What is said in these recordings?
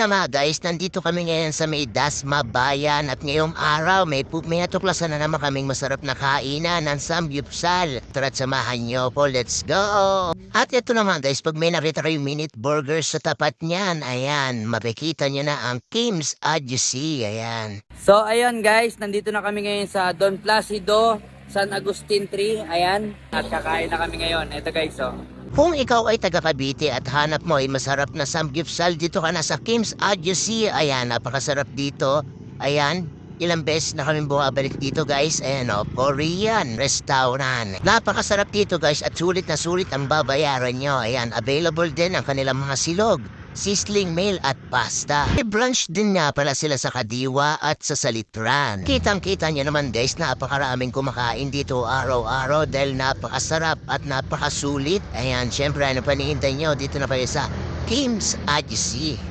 na nga guys, nandito kami ngayon sa may Dasma Bayan at ngayong araw may natuklasan na naman kaming masarap na kainan ng samgyupsal. Tara't samahan nyo po, let's go! At ito naman guys, pag may nakita kayong minute burgers sa tapat niyan, ayan, makikita nyo na ang Kim's Adjusi, ayan. So ayun guys, nandito na kami ngayon sa Don Placido, San Agustin 3, ayan. At kakain na kami ngayon, ito guys oh. Kung ikaw ay taga Cavite at hanap mo ay masarap na samgyupsal, dito ka na sa Kim's Adjusi. Ayan, napakasarap dito. Ayan, ilang beses na kami bumabalik dito guys. Ayan o, Korean restaurant. Napakasarap dito guys at sulit na sulit ang babayaran nyo. Ayan, available din ang kanilang mga silog, sisling meal at pasta. May brunch din nga pala sila sa Kadiwa at sa Salitran. Kitang-kita nyo naman guys, napakaraming kumakain dito araw-araw dahil napakasarap at napakasulit. Ayan, syempre ano pa nihintay nyo, dito na kayo sa Kim's Adjusi.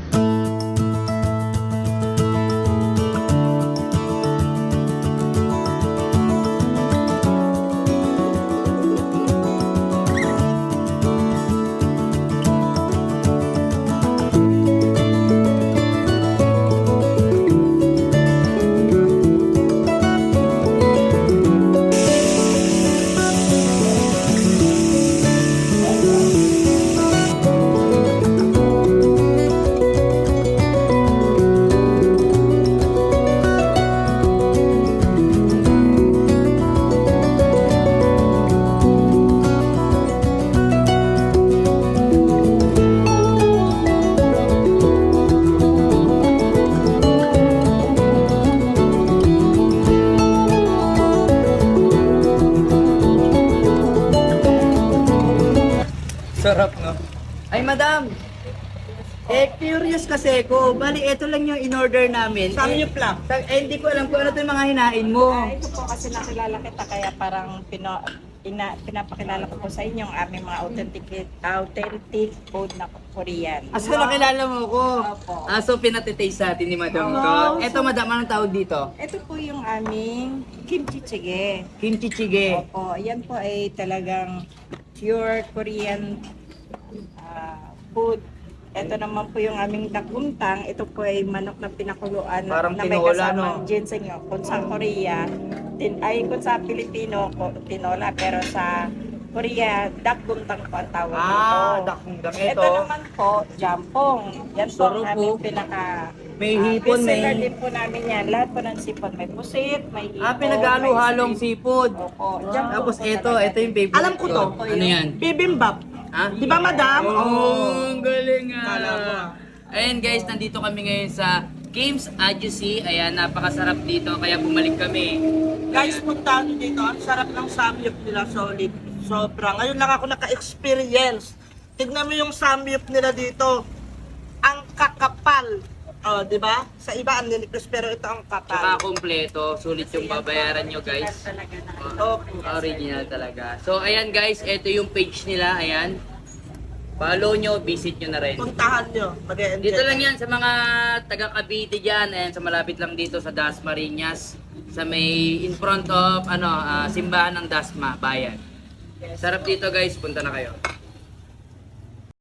Sarap no? Ay madam! Curious kasi ko. Bali, ito lang yung in-order namin. Samyup lang. Hindi ko alam kung ano ito yung mga hinain mo. Ito po kasi nakilala kita kaya parang pinapakilala ko po sa inyo ang aming mga authentic food na Korean. So nakilala mo ko. Opo. So pinatitaste sa atin ni madam to. Oo. Ito madam, anong tawag dito? Ito po yung aming kimchi jjigae. Kimchi jjigae. Opo, yan po ay talagang pure Korean food. Ito naman po yung aming dakuntang. Ito po ay manok na pinakuluan Parang na may tinola, kasamang no? ginseng. Kung sa Korea, kung sa Pilipino, tinola. Pero sa Korea, dakuntang po ang tawag nito. Dakundang Ito naman po, jampong. Yan po ang Sarap aming po. pinaka... May hipon, bestseller may... din po namin yan. Lahat po ng sipon. May pusit, may hipon. Pinag-halo-halong may seafood. Opo. Jampong Tapos po ito talaga. yung favorite Alam ko to. Ano yan? Bibimbap. Ha? Di ba, madam? Ang galing Ayan guys, nandito kami ngayon sa Kim's Adjusi. Ayan, napakasarap dito kaya bumalik kami. Guys, punta nyo dito. Ang sarap ng samyup nila, solid. Sobra. Ngayon lang ako naka-experience. Tignan mo yung samyup nila dito. Ang kakapal. Oh, di ba? Sa iba ang nilikos, pero ito ang Tsaka kapal. kompleto, sulit yung babayaran nyo guys. Okay. Original talaga. So ayan guys, ito yung page nila, ayan. Follow nyo, visit nyo na rin. Puntahan nyo. Mag-e-enjoy. Dito lang yan sa mga taga Cavite dyan, ayan, sa malapit lang dito sa Dasmariñas. Sa may in front of simbahan ng Dasma Bayan. Sarap dito guys, punta na kayo.